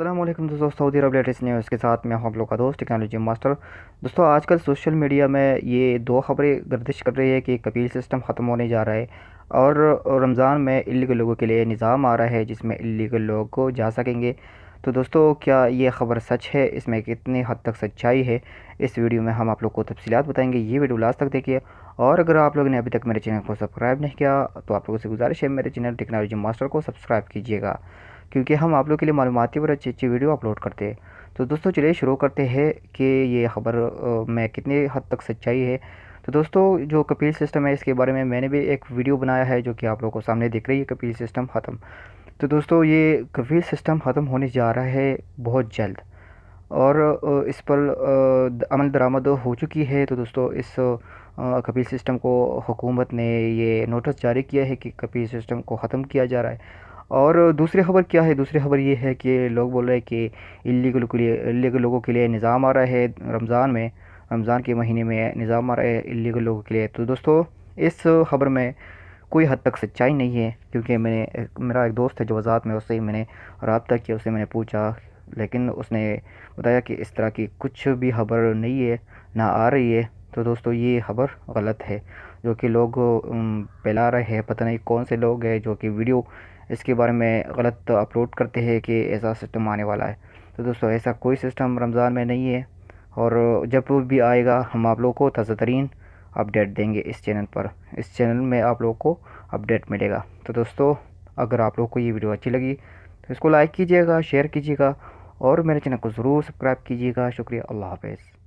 अस्सलाम वालेकुम दोस्तों, सऊदी अरब लेटेस्ट न्यूज़ के साथ मैं हूं आप लोग का दोस्त टेक्नोलॉजी मास्टर। दोस्तों, आजकल सोशल मीडिया में ये दो खबरें गर्दिश कर रही है कि कपील सिस्टम ख़त्म होने जा रहा है और रमज़ान में इलीगल लोगों के लिए निज़ाम आ रहा है जिसमें इलीगल लोग को जा सकेंगे। तो दोस्तों, क्या ये ख़बर सच है? इसमें कितनी हद तक सच्चाई है? इस वीडियो में हम आप लोग को तफसीलात बताएंगे। ये वीडियो लास्ट तक देखिए। और अगर आप लोगों ने अभी तक मेरे चैनल को सब्सक्राइब नहीं किया तो आप लोगों से गुजारिश है मेरे चैनल टेक्नोलॉजी मास्टर को सब्सक्राइब कीजिएगा, क्योंकि हम आप लोग के लिए मालूमाती और अच्छी अच्छी वीडियो अपलोड करते हैं। तो दोस्तों, चलिए शुरू करते हैं कि ये ख़बर में कितनी हद तक सच्चाई है। तो दोस्तों, जो कपील सिस्टम है इसके बारे में मैंने भी एक वीडियो बनाया है जो कि आप लोगों को सामने दिख रही है, कपील सिस्टम ख़त्म। तो दोस्तों, ये कपील सिस्टम ख़त्म होने जा रहा है बहुत जल्द और इस पर अमल दरामद हो चुकी है। तो दोस्तों, इस कपील सिस्टम को हुकूमत ने ये नोटिस जारी किया है कि कपील सिस्टम को ख़त्म किया जा रहा है। और दूसरी खबर क्या है? दूसरी खबर ये है कि लोग बोल रहे हैं कि इलीगल लोगों के लिए निज़ाम आ रहा है रमज़ान के महीने में निज़ाम आ रहा है इलीगल लोगों के लिए। तो दोस्तों, इस खबर में कोई हद तक सच्चाई नहीं है, क्योंकि मेरा एक दोस्त है जो वज़ाहत में, उससे ही मैंने रब्ता किया, उससे मैंने पूछा, लेकिन उसने बताया कि इस तरह की कुछ भी खबर नहीं है, ना आ रही है। तो दोस्तों, ये खबर गलत है जो कि लोग फैला रहे हैं। पता नहीं कौन से लोग हैं जो कि वीडियो इसके बारे में गलत अपलोड करते हैं कि ऐसा सिस्टम आने वाला है। तो दोस्तों, ऐसा कोई सिस्टम रमज़ान में नहीं है और जब भी आएगा हम आप लोगों को ताज़ा तरीन अपडेट देंगे इस चैनल पर। इस चैनल में आप लोगों को अपडेट मिलेगा। तो दोस्तों, अगर आप लोग को ये वीडियो अच्छी लगी तो इसको लाइक कीजिएगा, शेयर कीजिएगा और मेरे चैनल को ज़रूर सब्सक्राइब कीजिएगा। शुक्रिया, अल्लाह हाफ़िज़।